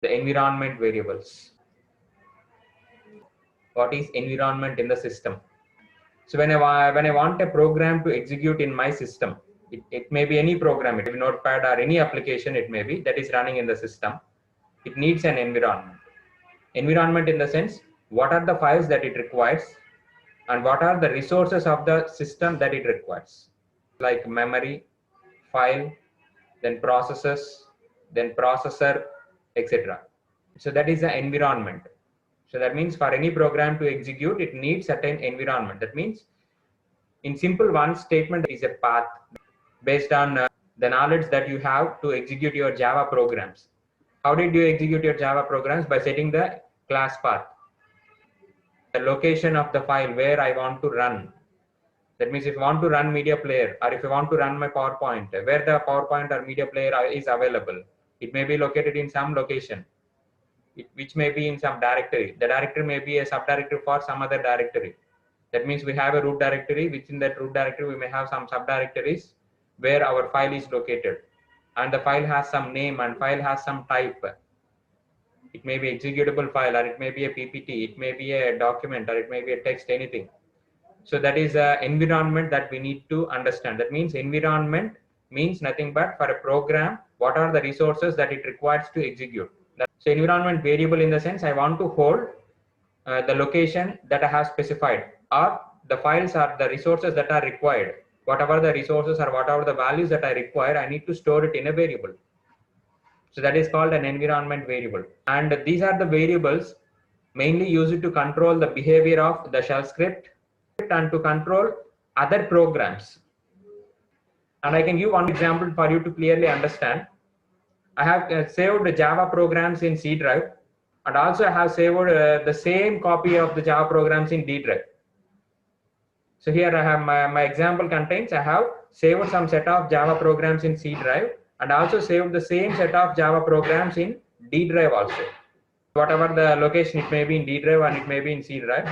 the environment variables. What is environment in the system? So when I want a program to execute in my system, it may be any program, it may be Notepad or any application it may be that is running in the system. It needs an environment. Environment in the sense, what are the files that it requires and what are the resources of the system that it requires, like memory, file, then processes, then processor, etc. So that is the environment. So that means for any program to execute, it needs certain environment. That means in simple one statement is a path based on the knowledge that you have to execute your Java programs. How did you execute your Java programs? By setting the class path, the location of the file where I want to run. That means if I want to run media player or if I want to run my PowerPoint, where the PowerPoint or media player is available, it may be located in some location, which may be in some directory. The directory may be a subdirectory for some other directory. That means we have a root directory. Within that root directory, we may have some subdirectories where our file is located. And the file has some name and file has some type. It may be executable file, or it may be a PPT, it may be a document, or it may be a text, anything. So that is an environment that we need to understand. That means environment means nothing but for a program, what are the resources that it requires to execute. So environment variable in the sense, I want to hold the location that I have specified, or the files or the resources that are required. Whatever the resources or whatever the values that I require, I need to store it in a variable. So that is called an environment variable. And these are the variables mainly used to control the behavior of the shell script and to control other programs. And I can give one example for you to clearly understand. I have saved Java programs in C drive, and also I have saved the same copy of the Java programs in D drive. So here I have my example contains, I have saved some set of Java programs in C drive and also saved the same set of Java programs in D drive also. Whatever the location, it may be in D drive and it may be in C drive.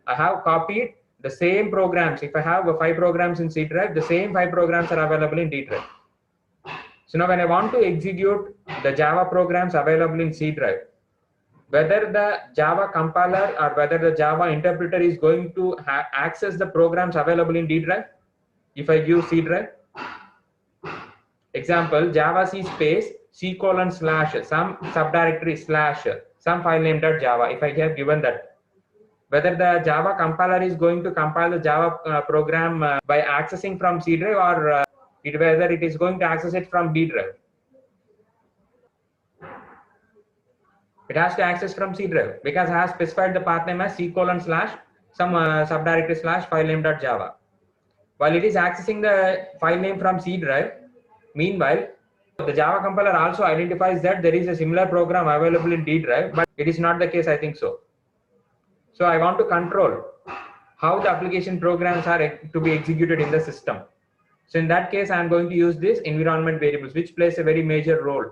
I have copied the same programs. If I have 5 programs in C drive, the same 5 programs are available in D drive. So now when I want to execute the Java programs available in C drive, whether the Java compiler or whether the Java interpreter is going to access the programs available in D drive, if I give C drive, example Java C space C:/ some subdirectory / some file name .java, if I have given that, whether the Java compiler is going to compile the Java program by accessing from C drive or whether it is going to access it from D drive. It has to access from C drive because I have specified the path name as C:/ some subdirectory / file name .java. While it is accessing the file name from C drive, meanwhile, the Java compiler also identifies that there is a similar program available in D drive, but it is not the case, I think so. So I want to control how the application programs are to be executed in the system. So in that case, I am going to use this environment variables, which plays a very major role.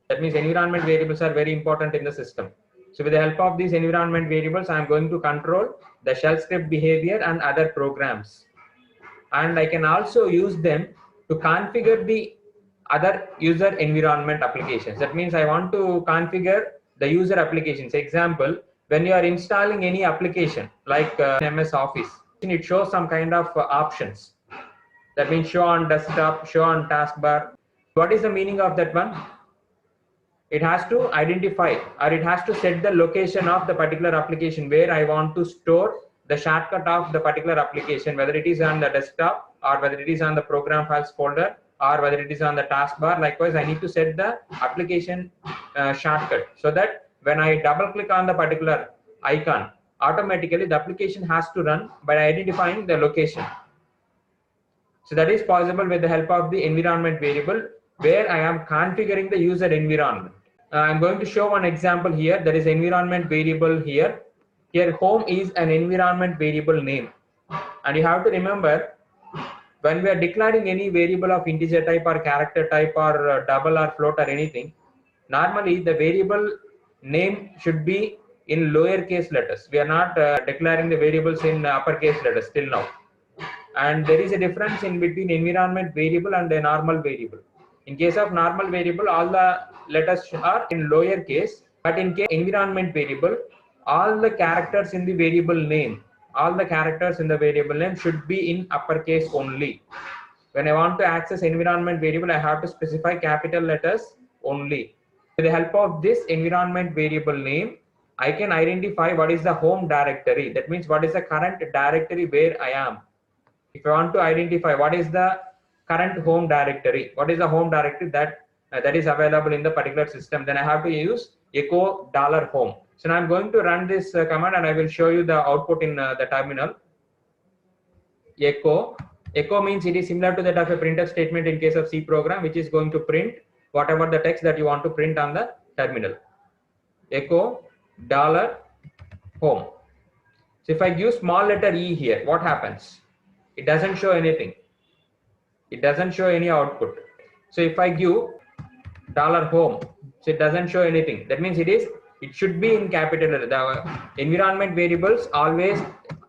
That means environment variables are very important in the system. So with the help of these environment variables, I am going to control the shell script behavior and other programs. And I can also use them to configure the other user environment applications. That means I want to configure the user applications. Example, when you are installing any application like MS Office, it shows some kind of options. That means show on desktop, show on taskbar. What is the meaning of that one? It has to identify or it has to set the location of the particular application where I want to store the shortcut of the particular application, whether it is on the desktop or whether it is on the program files folder or whether it is on the taskbar. Likewise, I need to set the application shortcut so that when I double click on the particular icon, automatically the application has to run by identifying the location. So that is possible with the help of the environment variable where I am configuring the user environment. I'm going to show one example here. There is environment variable here. Here home is an environment variable name. And you have to remember, when we are declaring any variable of integer type or character type or double or float or anything, normally the variable name should be in lowercase letters. We are not declaring the variables in uppercase letters till now. And there is a difference in between environment variable and a normal variable. In case of normal variable, all the letters are in lower case, but in case environment variable, all the characters in the variable name, should be in uppercase only. When I want to access environment variable, I have to specify capital letters only. With the help of this environment variable name, I can identify what is the home directory. That means what is the current directory where I am. If I want to identify what is the current home directory, that is available in the particular system, then I have to use echo $home. So now I'm going to run this command and I will show you the output in the terminal. Echo means it is similar to that of a printf statement in case of C program, which is going to print whatever the text that you want to print on the terminal. Echo $home. So if I give small letter e here, what happens? It doesn't show anything. It doesn't show any output. So if I give $home, so it doesn't show anything. That means it should be in capital letter. The environment variables always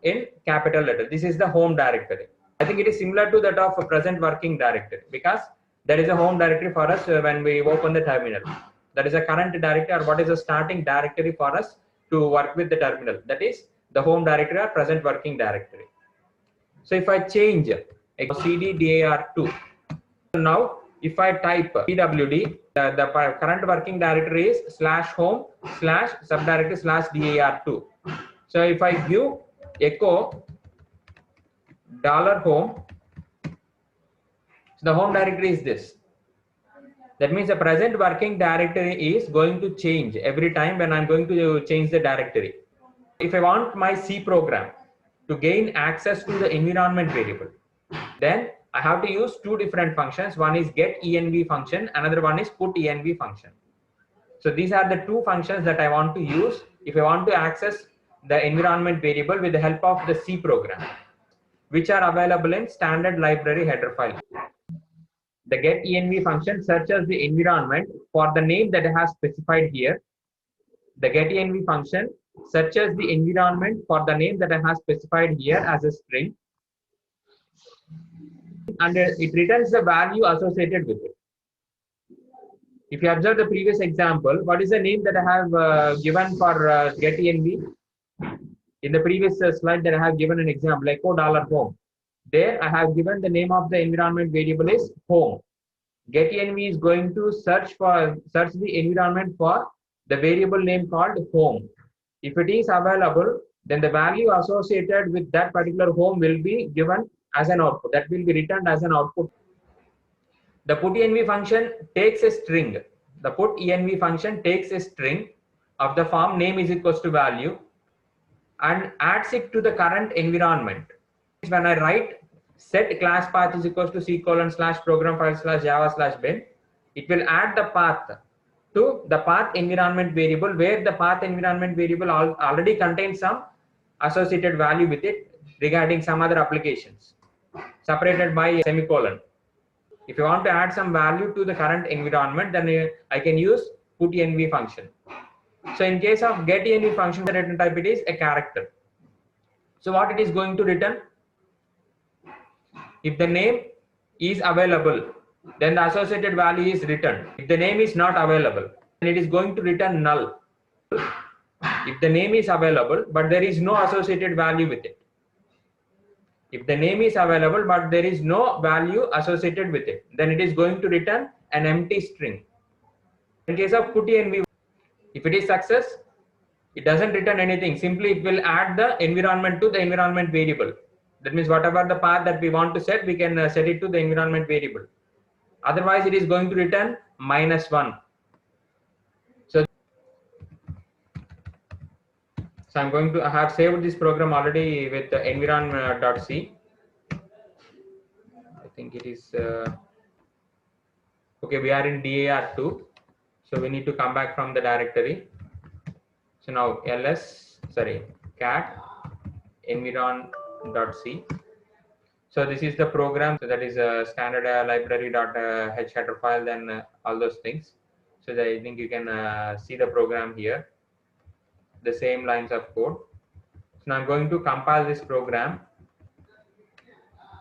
in capital letter. This is the home directory. I think it is similar to that of a present working directory, because there is a home directory for us when we open the terminal. That is a current directory, or what is a starting directory for us to work with the terminal. That is the home directory or present working directory. So if I change cd-dir2, now if I type pwd, the current working directory is /home /subdirectory /dir2. So if I give echo $home, so the home directory is this. That means the present working directory is going to change every time when I'm going to change the directory. If I want my C program to gain access to the environment variable, then I have to use two different functions. One is get env function, another one is put env function. So these are the two functions that I want to use if I want to access the environment variable with the help of the C program, which are available in standard library header file. The get env function searches the environment for the name that I have specified here. The get env function searches the environment for the name that I have specified here as a string, and it returns the value associated with it. If you observe the previous example, what is the name that I have given for get env? In the previous slide that I have given an example, echo $home. There I have given the name of the environment variable is home. Get env is going to search the environment for the variable name called home. If it is available, then the value associated with that particular home will be given as an output. That will be returned as an output. The put env function takes a string. The put env function takes a string of the form name is equals to value and adds it to the current environment. When I write set class path is equals to c:/program file/java/bin, it will add the path to the path environment variable, where the path environment variable already contains some associated value with it regarding some other applications separated by a semicolon. If you want to add some value to the current environment, then I can use put env function. So in case of get env function, the return type it is a character. So what it is going to return? If the name is available, then the associated value is returned. If the name is not available, then it is going to return null. If the name is available, but there is no associated value with it. If the name is available, but there is no value associated with it, then it is going to return an empty string. In case of put env, if it is success, it doesn't return anything. Simply it will add the environment to the environment variable. That means whatever the path that we want to set, we can set it to the environment variable. Otherwise, it is going to return -1. So I'm going to have saved this program already with environ.c. I think it is okay. We are in dir2, so we need to come back from the directory. So now cat environ.c. So this is the program. So that is a standard library.h header file, then all those things. So that I think you can see the program here, the same lines of code. So now I'm going to compile this program.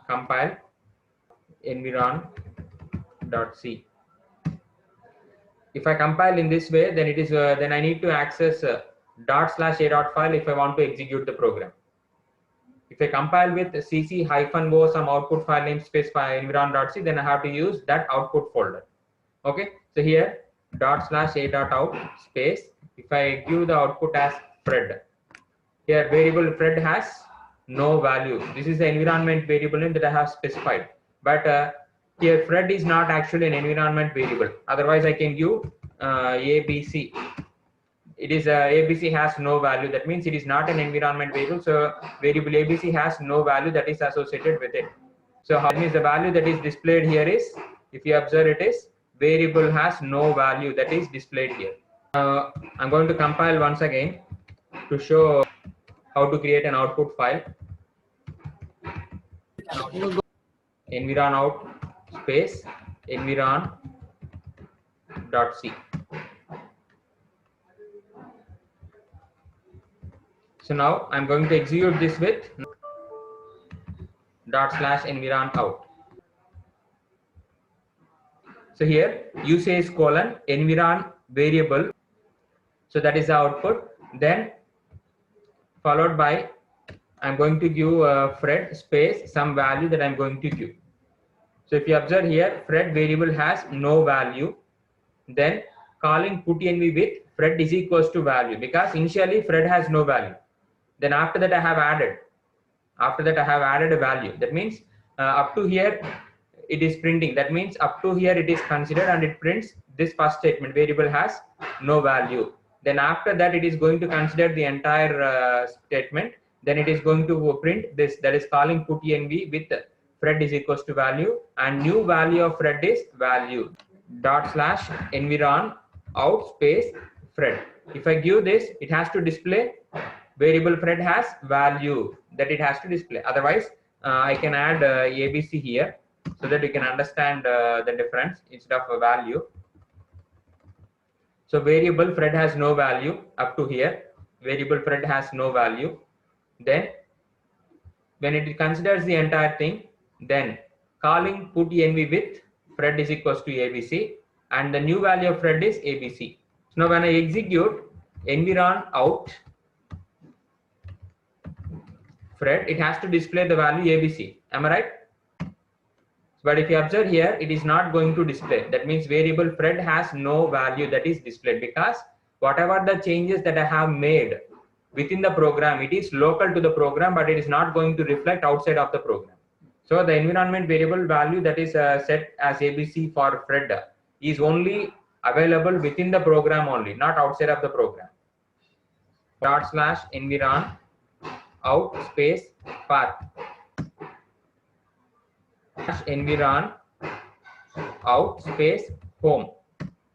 Compile environ.c. If I compile in this way, then it is then I need to access ./a.file if I want to execute the program. If I compile with cc-o some output file name space environ.c, then I have to use that output folder. Okay, so here ./a.out space, if I give the output as Fred, here variable Fred has no value. This is the environment variable name that I have specified, but here Fred is not actually an environment variable. Otherwise I can give ABC. It is ABC has no value. That means it is not an environment variable. So variable ABC has no value that is associated with it. So that means the value that is displayed here is, if you observe, it is variable has no value that is displayed here. I'm going to compile once again to show how to create an output file. Environ out space environ.c. So now I'm going to execute this with ./environ out. So here usage colon environ variable. So that is the output. Then followed by I'm going to give Fred space some value that I'm going to give. So if you observe here, Fred variable has no value. Then calling putenv with Fred is equals to value, because initially Fred has no value. Then after that I have added. After that I have added a value. That means up to here it is printing. That means up to here it is considered and it prints this first statement, variable has no value. Then after that it is going to consider the entire statement. Then it is going to print this, that is calling putenv with Fred is equals to value, and new value of Fred is value. ./environ out space Fred. If I give this, it has to display variable Fred has value that it has to display. Otherwise I can add ABC here so that you can understand the difference instead of a value. So variable Fred has no value up to here. Variable Fred has no value. Then when it considers the entire thing, then calling putenv with Fred is equals to ABC, and the new value of Fred is ABC. So now when I execute environ out Fred, it has to display the value ABC. Am I right? But if you observe here, it is not going to display. That means variable Fred has no value that is displayed, because whatever the changes that I have made within the program, it is local to the program, but it is not going to reflect outside of the program. So the environment variable value that is set as ABC for Fred is only available within the program only, not outside of the program. ./environ out space path environ out space home.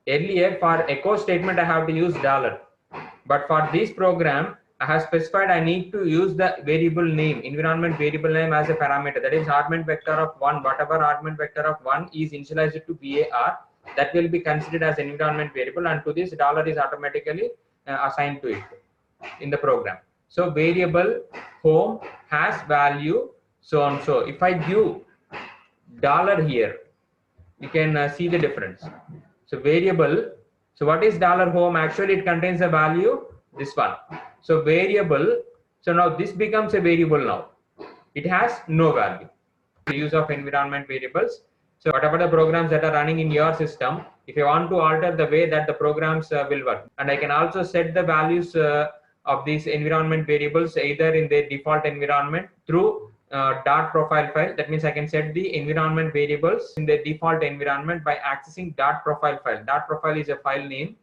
Earlier for echo statement I have to use $, but for this program I have specified I need to use the variable name, environment variable name, as a parameter. That is argument vector of 1. Whatever argument vector of 1 is initialized to var, that will be considered as an environment variable, and to this $, is automatically assigned to it in the program. So variable home has value so and so. If I give $, here you can see the difference. So variable, so what is $home? Actually it contains a value, this one. So variable, so now this becomes a variable. Now it has no value. The use of environment variables. So whatever the programs that are running in your system, if you want to alter the way that the programs will work, and I can also set the values of these environment variables either in their default environment through .profile file. That means I can set the environment variables in the default environment by accessing .profile file. .profile is a file name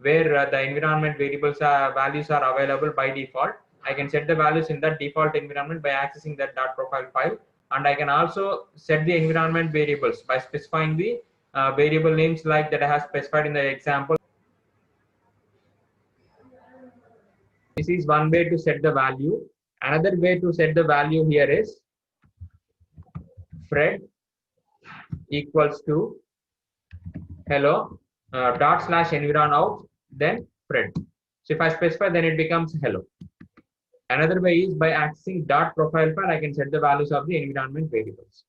where the environment variables values are available by default. I can set the values in that default environment by accessing that .profile file, and I can also set the environment variables by specifying the variable names like that I have specified in the example. This is one way to set the value. Another way to set the value here is Fred equals to hello ./environ out, then Fred. So if I specify, then it becomes hello. Another way is by accessing .profile file, I can set the values of the environment variables.